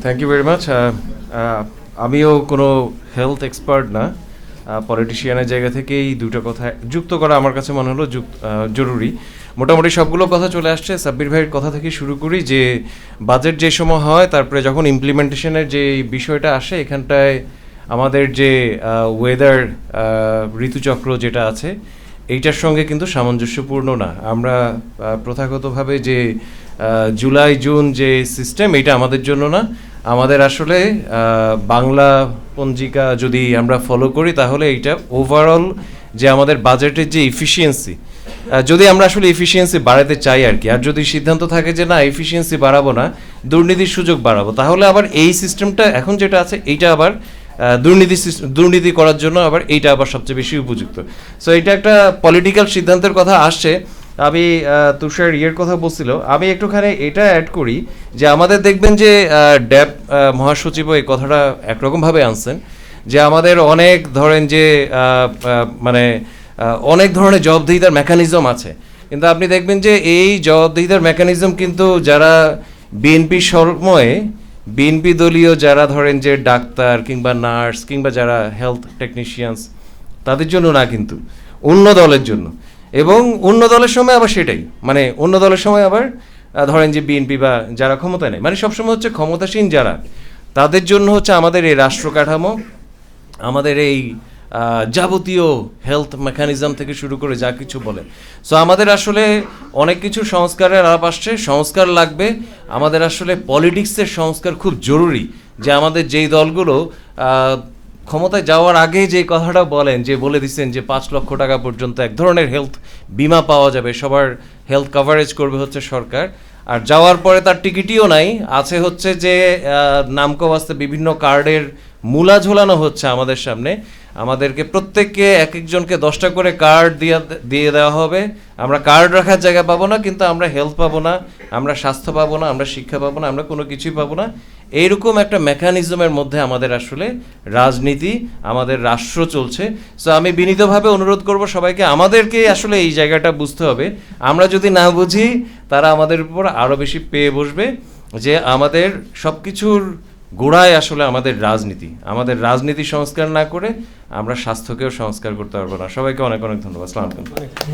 Thank you very much. আমিও কোনো health expert না, পলিটিশিয়ানের জায়গা থেকেই দুটো কথা যুক্ত করা আমার কাছে মনে হলো জরুরি। মোটামুটি সবগুলো কথা চলে আসছে। সাব্বির ভাইয়ের কথা থেকে শুরু করি যে বাজেট যে সময় হয়, তারপরে যখন ইমপ্লিমেন্টেশনের যে বিষয়টা আসে, এখানটায় আমাদের যে ওয়েদার ঋতুচক্র যেটা আছে এইটার সঙ্গে কিন্তু সামঞ্জস্যপূর্ণ না। আমরা প্রথাগতভাবে যে জুলাই জুন যে সিস্টেম, এইটা আমাদের জন্য না। আমাদের আসলে বাংলা পঞ্জিকা যদি আমরা ফলো করি তাহলে এইটা ওভারঅল যে আমাদের বাজেটের যে ইফিসিয়েন্সি, যদি আমরা আসলে ইফিসিয়েন্সি বাড়াতে চাই আর কি, আর যদি সিদ্ধান্ত থাকে যে না এফিসিয়েন্সি বাড়াবো না, দুর্নীতির সুযোগ বাড়াবো, তাহলে আবার এই সিস্টেমটা এখন যেটা আছে এইটা আবার দুর্নীতি করার জন্য আবার এইটা আবার সবচেয়ে বেশি উপযুক্ত। সো এটা একটা পলিটিক্যাল সিদ্ধান্তের কথা আসছে। আমি তুষার ইয়ের কথা বলছিল, আমি একটুখানি এটা অ্যাড করি যে আমাদের দেখবেন যে ড্যাব মহাসচিবও এই কথাটা একরকমভাবে আনছেন যে আমাদের অনেক ধরেন যে মানে অনেক ধরনের জবাবদিহিতার মেকানিজম আছে, কিন্তু আপনি দেখবেন যে এই জবাবদিহিতার মেকানিজম কিন্তু যারা বিএনপি সময়ে বিএনপি দলীয় যারা ধরেন যে ডাক্তার কিংবা নার্স কিংবা যারা হেলথ টেকনিশিয়ানস, তাদের জন্য না, কিন্তু অন্য দলের জন্য। এবং অন্য দলের সময় আবার সেটাই, মানে অন্য দলের সময় আবার ধরেন যে বিএনপি বা যারা ক্ষমতায় নেই, মানে সবসময় হচ্ছে ক্ষমতাসীন যারা, তাদের জন্য হচ্ছে আমাদের এই রাষ্ট্র কাঠামো, আমাদের এই যাবতীয় হেলথ মেকানিজম থেকে শুরু করে যা কিছু বলে। সো আমাদের আসলে অনেক কিছু সংস্কারের আলাপ আসছে, সংস্কার লাগবে। আমাদের আসলে পলিটিক্সের সংস্কার খুব জরুরি। যে আমাদের যেই দলগুলো ক্ষমতায় যাওয়ার আগে যে কথাটা বলেন, যে বলে দিচ্ছেন যে 5 লক্ষ টাকা পর্যন্ত এক ধরনের হেলথ বিমা পাওয়া যাবে, সবার হেলথ কভারেজ করবে হচ্ছে সরকার, আর যাওয়ার পরে তার টিকিটিও নাই, আছে হচ্ছে যে নামকবাস্তে বিভিন্ন কার্ডের মূলা ঝোলানো হচ্ছে আমাদের সামনে। আমাদেরকে প্রত্যেককে এক একজনকে 10টা করে কার্ড দিয়ে দেওয়া হবে। আমরা কার্ড রাখার জায়গা পাবো না, কিন্তু আমরা হেলথ পাবো না, আমরা স্বাস্থ্য পাবো না, আমরা শিক্ষা পাবো না, আমরা কোনো কিছুই পাবো না। এইরকম একটা মেকানিজমের মধ্যে আমাদের আসলে রাজনীতি, আমাদের রাষ্ট্র চলছে। সো আমি বিনীতভাবে অনুরোধ করব সবাইকে, আমাদেরকে আসলে এই জায়গাটা বুঝতে হবে। আমরা যদি না বুঝি, তারা আমাদের উপর আরও বেশি পেয়ে বসবে। যে আমাদের সব কিছুর গোড়ায় আসলে আমাদের রাজনীতি, আমাদের রাজনীতি সংস্কার না করে আমরা স্বাস্থ্যকেও সংস্কার করতে পারবো না। সবাইকে অনেক অনেক ধন্যবাদ। আসসালামু আলাইকুম।